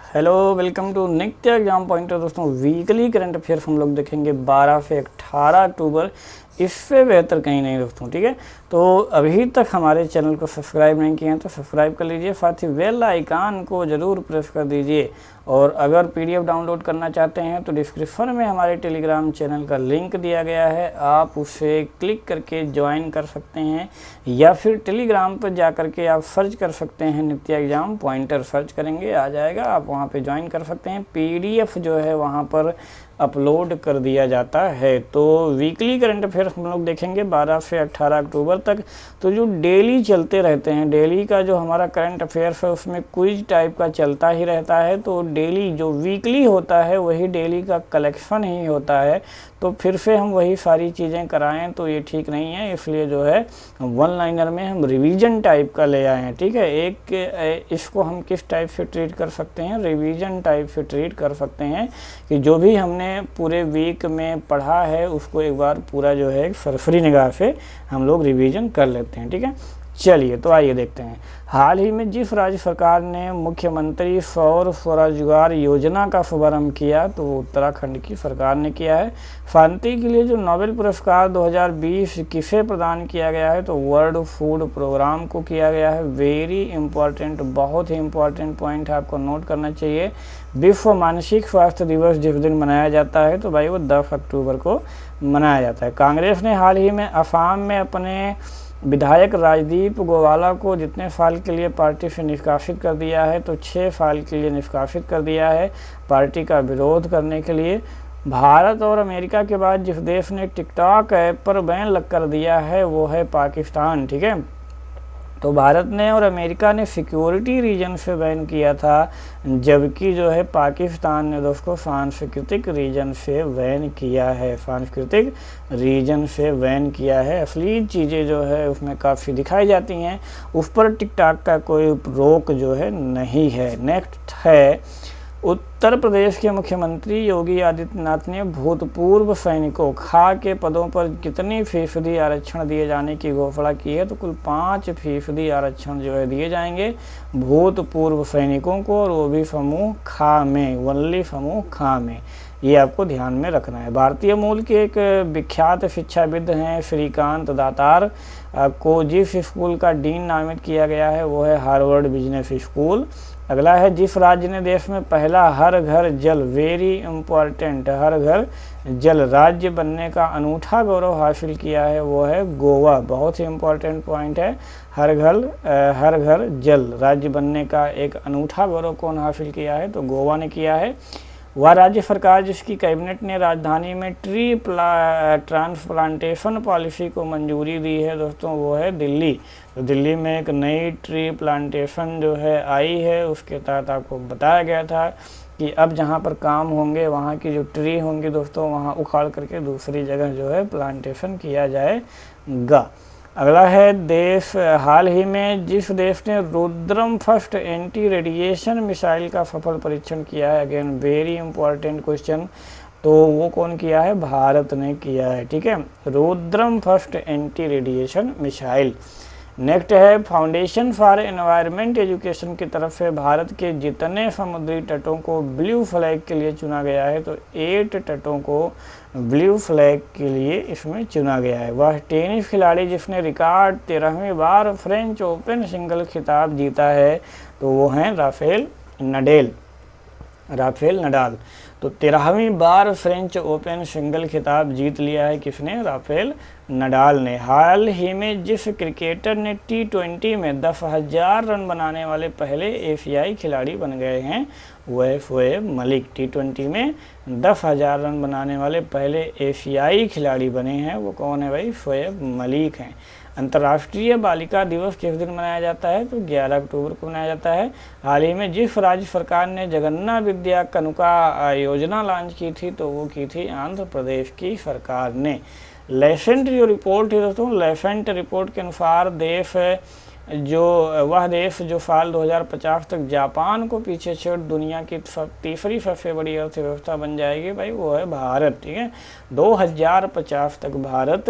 Hello, welcome to नित्य exam pointer. दोस्तों, weekly current affairs हम लोग देखेंगे 12 से 18 अक्टूबर। इससे बेहतर कहीं नहीं दोस्तों, ठीक है। तो अभी तक हमारे चैनल को सब्सक्राइब नहीं किए हैं तो सब्सक्राइब कर लीजिए, साथ ही बेल आइकन को ज़रूर प्रेस कर दीजिए। और अगर पीडीएफ डाउनलोड करना चाहते हैं तो डिस्क्रिप्शन में हमारे टेलीग्राम चैनल का लिंक दिया गया है, आप उसे क्लिक करके ज्वाइन कर सकते हैं, या फिर टेलीग्राम पर जा कर के आप सर्च कर सकते हैं नित्य एग्जाम पॉइंटर, सर्च करेंगे आ जाएगा, आप वहाँ पे ज्वाइन कर सकते हैं। पीडीएफ जो है वहाँ पर अपलोड कर दिया जाता है। तो वीकली करंट अफेयर्स हम लोग देखेंगे 12 से 18 अक्टूबर तक। तो जो डेली चलते रहते हैं, डेली का जो हमारा करंट अफेयर्स है उसमें क्विज टाइप का चलता ही रहता है। तो डेली जो वीकली होता है वही डेली का कलेक्शन ही होता है। तो फिर से हम वही सारी चीज़ें कराएं तो ये ठीक नहीं है, इसलिए जो है वन लाइनर में हम रिवीजन टाइप का ले आए हैं, ठीक है। इसको हम किस टाइप से ट्रीट कर सकते हैं, रिवीजन टाइप से ट्रीट कर सकते हैं कि जो भी हमने पूरे वीक में पढ़ा है उसको एक बार पूरा जो है सरसरी निगाह से हम लोग रिवीजन कर लेते हैं, ठीक है। चलिए तो आइए देखते हैं। हाल ही में जिस राज्य सरकार ने मुख्यमंत्री सौर स्वरोजगार योजना का शुभारंभ किया तो उत्तराखंड की सरकार ने किया है। शांति के लिए जो नोबेल पुरस्कार 2020 किसे प्रदान किया गया है तो वर्ल्ड फूड प्रोग्राम को किया गया है। वेरी इंपॉर्टेंट, बहुत ही इंपॉर्टेंट पॉइंट आपको नोट करना चाहिए। विश्व मानसिक स्वास्थ्य दिवस जिस दिन मनाया जाता है तो भाई वो 10 अक्टूबर को मनाया जाता है। कांग्रेस ने हाल ही में असम में अपने विधायक राजदीप गोवाला को जितने साल के लिए पार्टी से निष्कासित कर दिया है तो 6 साल के लिए निष्कासित कर दिया है पार्टी का विरोध करने के लिए। भारत और अमेरिका के बाद जिस देश ने टिकटॉक ऐप पर बैन लग कर दिया है वो है पाकिस्तान, ठीक है। तो भारत ने और अमेरिका ने सिक्योरिटी रीजन से बैन किया था, जबकि जो है पाकिस्तान ने दोस्तों सांस्कृतिक रीजन से बैन किया है, सांस्कृतिक रीजन से बैन किया है। असली चीज़ें जो है उसमें काफ़ी दिखाई जाती हैं, उस पर टिकटॉक का कोई रोक जो है नहीं है। नेक्स्ट है, उत्तर प्रदेश के मुख्यमंत्री योगी आदित्यनाथ ने भूतपूर्व सैनिकों खा के पदों पर कितनी फीसदी आरक्षण दिए जाने की घोषणा की है तो कुल 5% आरक्षण जो है दिए जाएंगे भूतपूर्व सैनिकों को, और वो भी समूह खा में, ओनली समूह खा में। ये आपको ध्यान में रखना है। भारतीय मूल के एक विख्यात शिक्षाविद हैं श्रीकांत दातार को जिस स्कूल का डीन नामित किया गया है वो है हार्वर्ड बिजनेस स्कूल। अगला है, जिस राज्य ने देश में पहला हर घर जल, वेरी इंपॉर्टेंट, हर घर जल राज्य बनने का अनूठा गौरव हासिल किया है वो है गोवा। बहुत ही इंपॉर्टेंट पॉइंट है, हर घर जल राज्य बनने का एक अनूठा गौरव कौन हासिल किया है तो गोवा ने किया है। वह राज्य सरकार जिसकी कैबिनेट ने राजधानी में ट्री ट्रांसप्लांटेशन पॉलिसी को मंजूरी दी है दोस्तों वो है दिल्ली। तो दिल्ली में एक नई ट्री प्लांटेशन जो है आई है, उसके तहत आपको बताया गया था कि अब जहाँ पर काम होंगे वहाँ की जो ट्री होंगी दोस्तों वहाँ उखाड़ करके दूसरी जगह जो है प्लांटेशन किया जाएगा। अगला है, देश हाल ही में जिस देश ने Rudram first anti radiation missile का सफल परीक्षण किया है, अगेन वेरी इंपॉर्टेंट क्वेश्चन, तो वो कौन किया है, भारत ने किया है, ठीक है, Rudram first anti radiation missile. Next है, फाउंडेशन फॉर एनवायरनमेंट एजुकेशन की तरफ से भारत के जितने समुद्री तटों को ब्लू फ्लैग के लिए चुना गया है तो 8 तटों को ब्लू फ्लैग के लिए इसमें चुना गया है। वह टेनिस खिलाड़ी जिसने रिकॉर्ड 13वीं बार फ्रेंच ओपन सिंगल खिताब जीता है तो वो हैं राफेल नडाल। तो 13वीं बार फ्रेंच ओपन सिंगल खिताब जीत लिया है किसने, राफेल नडाल ने। हाल ही में जिस क्रिकेटर ने T20 में 10,000 रन बनाने वाले पहले एशियाई खिलाड़ी बन गए हैं वो है शोएब मलिक। T20 में 10,000 रन बनाने वाले पहले एशियाई खिलाड़ी बने हैं वो कौन है भाई, शोएब मलिक हैं। अंतर्राष्ट्रीय बालिका दिवस किस दिन मनाया जाता है तो 11 अक्टूबर को मनाया जाता है। हाल ही में जिस राज्य सरकार ने जगन्ना विद्या कनुका योजना लॉन्च की थी तो वो की थी आंध्र प्रदेश की सरकार ने। लेसेंट जो रिपोर्ट है दोस्तों, लेसेंट रिपोर्ट के अनुसार वह देश जो साल 2050 तक जापान को पीछे छोड़ दुनिया की तीसरी सबसे बड़ी अर्थव्यवस्था बन जाएगी भाई वो है भारत, ठीक है। 2050 तक भारत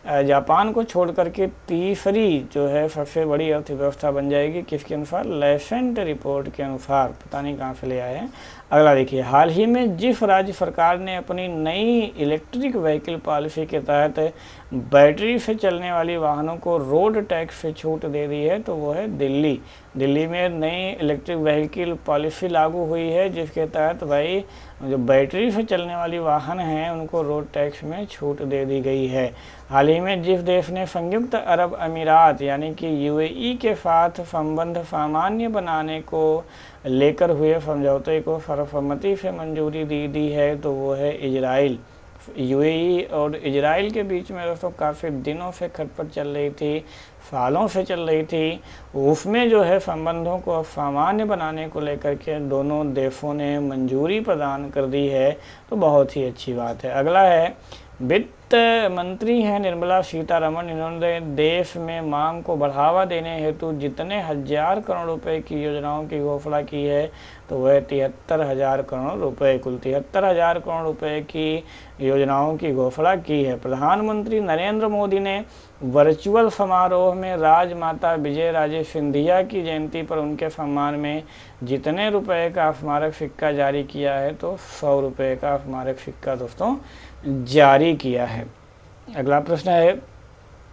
जापान को छोड़ करके तीसरी जो है सबसे बड़ी अर्थव्यवस्था बन जाएगी। किसके अनुसार? लेसेंट रिपोर्ट के अनुसार। पता नहीं कहाँ से ले आए हैं। अगला देखिए, हाल ही में जिस राज्य सरकार ने अपनी नई इलेक्ट्रिक व्हीकल पॉलिसी के तहत बैटरी से चलने वाली वाहनों को रोड टैक्स से छूट दे दी है तो वो है दिल्ली। दिल्ली में नई इलेक्ट्रिक व्हीकल पॉलिसी लागू हुई है जिसके तहत भाई जो बैटरी से चलने वाली वाहन हैं उनको रोड टैक्स में छूट दे दी गई है। हाल ही में जिस देश ने संयुक्त अरब अमीरात यानी कि यूएई के साथ संबंध सामान्य बनाने को लेकर हुए समझौते को सर्वसम्मति से मंजूरी दी है तो वो है इजराइल। यूएई और इजराइल के बीच में दोस्तों काफ़ी दिनों से खटपट चल रही थी, सालों से चल रही थी। उसमें जो है संबंधों को सामान्य बनाने को लेकर के दोनों देशों ने मंजूरी प्रदान कर दी है तो बहुत ही अच्छी बात है। अगला है, वित्त मंत्री हैं निर्मला सीतारमण। इन्होंने देश में मांग को बढ़ावा देने हेतु जितने 1000 करोड़ रुपए की योजनाओं की घोषणा की है तो वह 73,000 करोड़ रुपए, कुल 73,000 करोड़ रुपए की योजनाओं की घोषणा की है। प्रधानमंत्री नरेंद्र मोदी ने वर्चुअल समारोह में राजमाता विजय राजे सिंधिया की जयंती पर उनके सम्मान में जितने रुपए का स्मारक सिक्का जारी किया है तो 100 रुपये का स्मारक सिक्का दोस्तों जारी किया है। अगला प्रश्न है,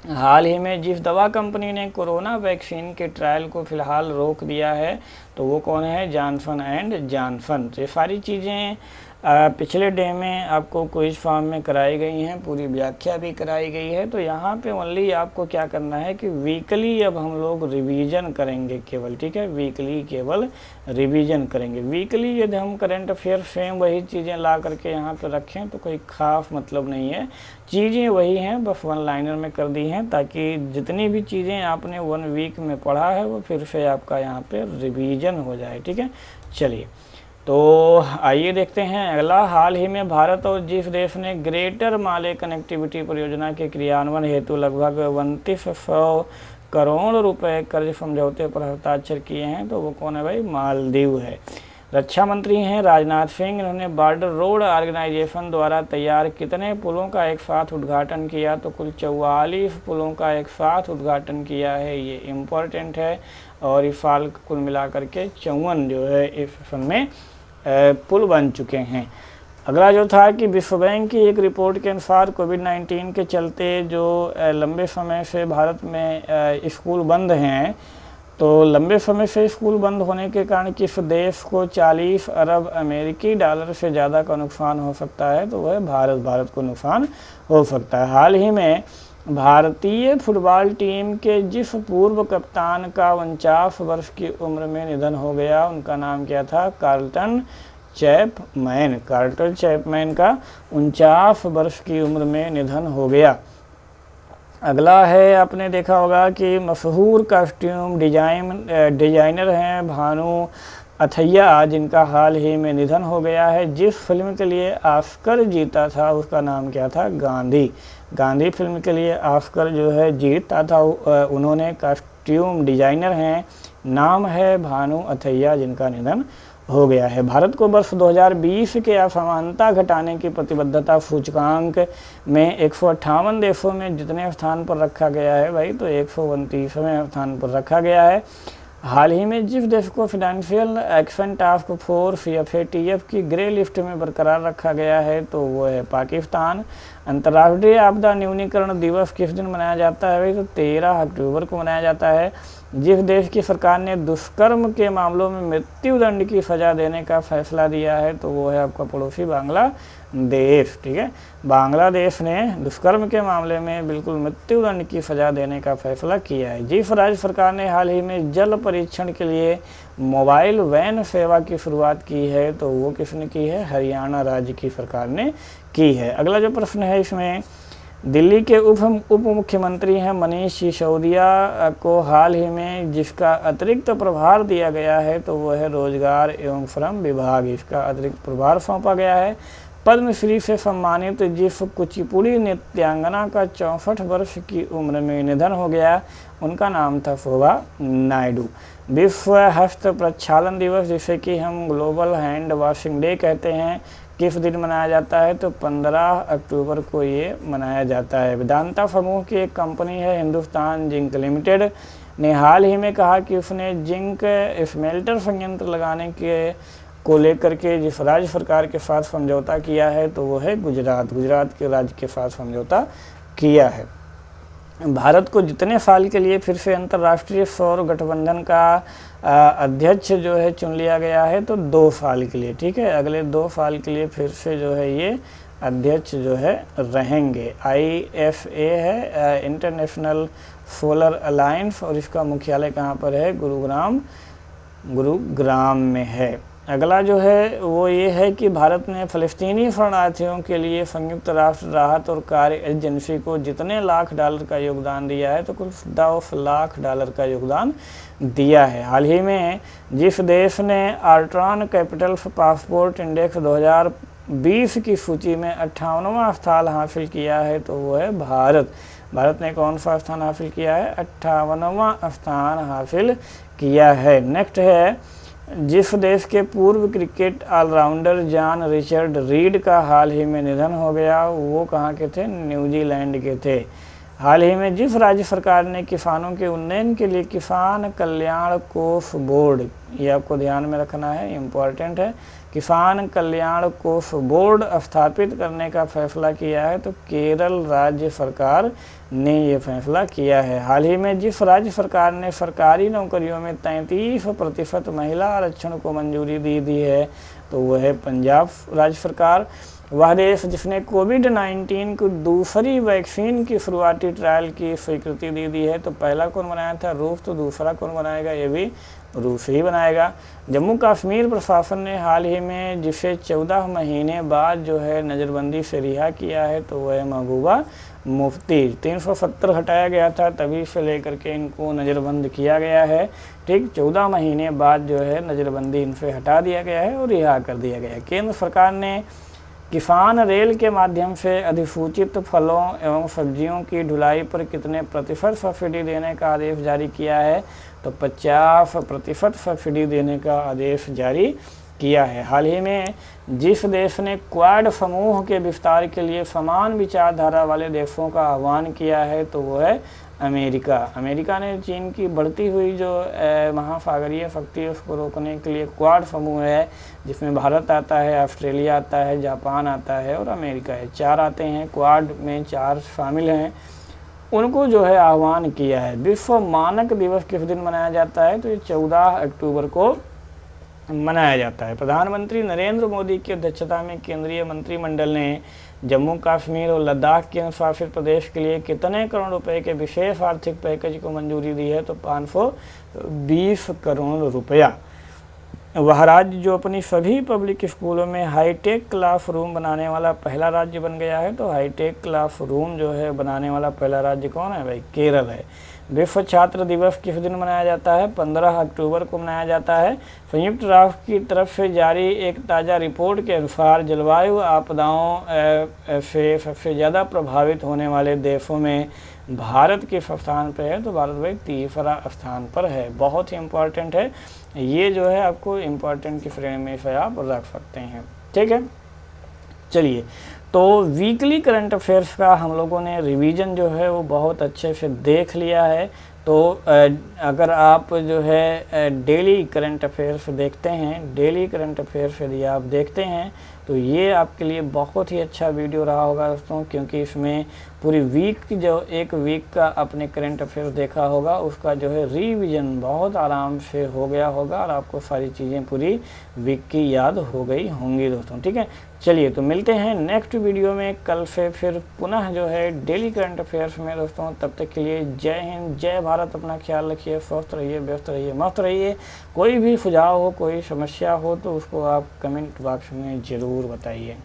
हाल ही में जिस दवा कंपनी ने कोरोना वैक्सीन के ट्रायल को फिलहाल रोक दिया है तो वो कौन है? Johnson and Johnson. तो ये सारी चीज़ें पिछले डे में आपको क्विज फॉर्म में कराई गई हैं, पूरी व्याख्या भी कराई गई है। तो यहाँ पे ओनली आपको क्या करना है कि वीकली अब हम लोग रिवीजन करेंगे केवल, ठीक है, वीकली केवल रिवीजन करेंगे। वीकली यदि हम करंट अफेयर सेम वही चीज़ें ला करके यहाँ पे रखें तो कोई खास मतलब नहीं है, चीज़ें वही हैं, बस वन लाइनर में कर दी हैं ताकि जितनी भी चीज़ें आपने 1 वीक में पढ़ा है वो फिर से आपका यहाँ पे रिवीजन हो जाए, ठीक है। चलिए तो आइए देखते हैं अगला। हाल ही में भारत और जिस देश ने ग्रेटर माले कनेक्टिविटी परियोजना के क्रियान्वयन हेतु लगभग 3200 करोड़ रुपए कर्ज समझौते पर हस्ताक्षर किए हैं तो वो कौन है भाई? मालदीव है। रक्षा मंत्री हैं राजनाथ सिंह। इन्होंने बॉर्डर रोड ऑर्गेनाइजेशन द्वारा तैयार कितने पुलों का एक साथ उद्घाटन किया तो कुल 44 पुलों का एक साथ उद्घाटन किया है। ये इम्पोर्टेंट है और इस साल कुल मिलाकर के 54 जो है इस सन में पुल बन चुके हैं। अगला जो था कि विश्व बैंक की एक रिपोर्ट के अनुसार कोविड-19 के चलते जो लंबे समय से भारत में स्कूल बंद हैं तो लंबे समय से स्कूल बंद होने के कारण किस देश को 40 अरब अमेरिकी डॉलर से ज़्यादा का नुकसान हो सकता है तो वह भारत को नुकसान हो सकता है। हाल ही में भारतीय फुटबॉल टीम के जिस पूर्व कप्तान का 49 वर्ष की उम्र में निधन हो गया उनका नाम क्या था? Carlton Chapman. कार्लटन चैपमैन का 49 वर्ष की उम्र में निधन हो गया। अगला है, आपने देखा होगा कि मशहूर कॉस्ट्यूम डिजाइनर हैं भानु अथैया जिनका हाल ही में निधन हो गया है। जिस फिल्म के लिए ऑस्कर जीता था उसका नाम क्या था? गांधी। गांधी फिल्म के लिए ऑस्कर जो है जीता था उन्होंने, कॉस्ट्यूम डिजाइनर हैं, नाम है भानु अथैया जिनका निधन हो गया है। भारत को वर्ष 2020 के असमानता घटाने की प्रतिबद्धता सूचकांक में 158 देशों में जितने स्थान पर रखा गया है भाई तो 129वें स्थान पर रखा गया है। हाल ही में जिस देश को financial action task force FATF की ग्रे लिस्ट में बरकरार रखा गया है तो वो है पाकिस्तान। अंतर्राष्ट्रीय आपदा न्यूनीकरण दिवस किस दिन मनाया जाता है भाई तो 13 अक्टूबर को मनाया जाता है। जिस देश की सरकार ने दुष्कर्म के मामलों में मृत्युदंड की सज़ा देने का फैसला दिया है तो वो है आपका पड़ोसी बांग्लादेश, ठीक है। बांग्लादेश ने दुष्कर्म के मामले में बिल्कुल मृत्युदंड की सज़ा देने का फैसला किया है। जिस राज्य सरकार ने हाल ही में जल परीक्षण के लिए मोबाइल वैन सेवा की शुरुआत की है तो वो किसने की है? हरियाणा राज्य की सरकार ने की है। अगला जो प्रश्न है इसमें, दिल्ली के उप मुख्यमंत्री हैं मनीष सिसोदिया को हाल ही में जिसका अतिरिक्त प्रभार दिया गया है तो वो है रोजगार एवं श्रम विभाग। इसका अतिरिक्त प्रभार सौंपा गया है। पद्मश्री से सम्मानित जिस कुचिपुड़ी नृत्यांगना का 64 वर्ष की उम्र में निधन हो गया, उनका नाम था शोभा नायडू। विश्व हस्त प्रक्षालन दिवस, जिसे कि हम ग्लोबल हैंड वॉशिंग डे कहते हैं, किस दिन मनाया जाता है? तो 15 अक्टूबर को ये मनाया जाता है। वेदांता समूह की एक कंपनी है हिंदुस्तान जिंक लिमिटेड ने हाल ही में कहा कि उसने जिंक स्मेल्टर संयंत्र लगाने के को लेकर के जिस राज्य सरकार के साथ समझौता किया है तो वो है गुजरात के राज्य के साथ समझौता किया है। भारत को जितने साल के लिए फिर से अंतर्राष्ट्रीय सौर गठबंधन का अध्यक्ष जो है चुन लिया गया है, तो 2 साल के लिए, ठीक है, अगले 2 साल के लिए फिर से जो है ये अध्यक्ष जो है रहेंगे। IFA है इंटरनेशनल सोलर अलायंस, और इसका मुख्यालय कहाँ पर है? गुरुग्राम में है। अगला जो है वो ये है कि भारत ने फ़लस्तीनी शरणार्थियों के लिए संयुक्त राष्ट्र राहत और कार्य एजेंसी को जितने लाख डॉलर का योगदान दिया है, तो कुल 10 लाख डॉलर का योगदान दिया है। हाल ही में जिस देश ने आर्ट्रॉन कैपिटल पासपोर्ट इंडेक्स 2020 की सूची में 58वां स्थान हासिल किया है, तो वो है भारत। भारत ने कौन सा स्थान हासिल किया है? 58वां स्थान हासिल किया है। नेक्स्ट है, जिस देश के पूर्व cricket allrounder John Richard Reid का हाल ही में निधन हो गया, वो कहाँ के थे? न्यूजीलैंड के थे। हाल ही में जिस राज्य सरकार ने किसानों के उन्नयन के लिए किसान कल्याण कोष बोर्ड, ये आपको ध्यान में रखना है, इम्पॉर्टेंट है, किसान कल्याण कोष बोर्ड स्थापित करने का फैसला किया है, तो केरल राज्य सरकार ने ये फैसला किया है। हाल ही में जिस राज्य सरकार ने सरकारी नौकरियों में 33% महिला आरक्षण को मंजूरी दी है, तो वह है पंजाब राज्य सरकार। वह देश जिसने कोविड-19 को दूसरी वैक्सीन की शुरुआती ट्रायल की स्वीकृति दी है, तो पहला कौन बनाया था? रूस। तो दूसरा कौन बनाएगा? ये भी रूस ही बनाएगा। जम्मू कश्मीर प्रशासन ने हाल ही में जिसे 14 महीने बाद जो है नज़रबंदी से रिहा किया है, तो वह महबूबा मुफ्ती। 370 हटाया गया था, तभी से लेकर के इनको नज़रबंद किया गया है, ठीक। 14 महीने बाद जो है नज़रबंदी इनसे हटा दिया गया है और रिहा कर दिया गया है। केंद्र सरकार ने किसान रेल के माध्यम से अधिसूचित फलों एवं सब्जियों की ढुलाई पर कितने प्रतिशत सब्सिडी देने का आदेश जारी किया है? तो 50% सब्सिडी देने का आदेश जारी किया है। हाल ही में जिस देश ने क्वाड समूह के विस्तार के लिए समान विचारधारा वाले देशों का आह्वान किया है, तो वो है अमेरिका। अमेरिका ने चीन की बढ़ती हुई जो महासागरीय शक्ति है उसको रोकने के लिए क्वाड समूह है, जिसमें भारत आता है, ऑस्ट्रेलिया आता है, जापान आता है और अमेरिका है, 4 आते हैं। क्वाड में 4 शामिल हैं, उनको जो है आह्वान किया है। विश्व मानक दिवस किस दिन मनाया जाता है? तो ये 14 अक्टूबर को मनाया जाता है। प्रधानमंत्री नरेंद्र मोदी की अध्यक्षता में केंद्रीय मंत्रिमंडल ने जम्मू कश्मीर और लद्दाख केंद्र शासित प्रदेश के लिए कितने करोड़ रुपए के विशेष आर्थिक पैकेज को मंजूरी दी है? तो 520 करोड़ रुपया। वह राज्य जो अपनी सभी पब्लिक स्कूलों में हाईटेक क्लासरूम बनाने वाला पहला राज्य बन गया है, तो हाईटेक क्लासरूम जो है बनाने वाला पहला राज्य कौन है भाई? केरल है। विश्व छात्र दिवस किस दिन मनाया जाता है? 15 अक्टूबर को मनाया जाता है। संयुक्त राष्ट्र की तरफ से जारी एक ताज़ा रिपोर्ट के अनुसार जलवायु आपदाओं से सबसे ज़्यादा प्रभावित होने वाले देशों में भारत किस स्थान पर है? तो भारत भाई 3रा स्थान पर है। बहुत ही इम्पोर्टेंट है ये, जो है आपको इम्पोर्टेंट की श्रेणी में से आप रख सकते हैं, ठीक है। चलिए, तो वीकली करंट अफेयर्स का हम लोगों ने रिवीजन जो है वो बहुत अच्छे से देख लिया है। तो अगर आप जो है डेली करंट अफेयर्स देखते हैं, डेली करंट अफेयर्स यदि आप देखते हैं, तो ये आपके लिए बहुत ही अच्छा वीडियो रहा होगा दोस्तों, क्योंकि इसमें पूरी वीक जो एक वीक का आपने करंट अफेयर्स देखा होगा उसका जो है रिवीजन बहुत आराम से हो गया होगा और आपको सारी चीज़ें पूरी वीक की याद हो गई होंगी दोस्तों, ठीक है। चलिए, तो मिलते हैं नेक्स्ट वीडियो में कल से फिर पुनः जो है डेली करंट अफेयर्स में दोस्तों। तब तक के लिए जय हिंद, जय भारत। अपना ख्याल रखिए, स्वस्थ रहिए, व्यस्त रहिए, मस्त रहिए। कोई भी सुझाव हो, कोई समस्या हो तो उसको आप कमेंट बॉक्स में ज़रूर बताइए।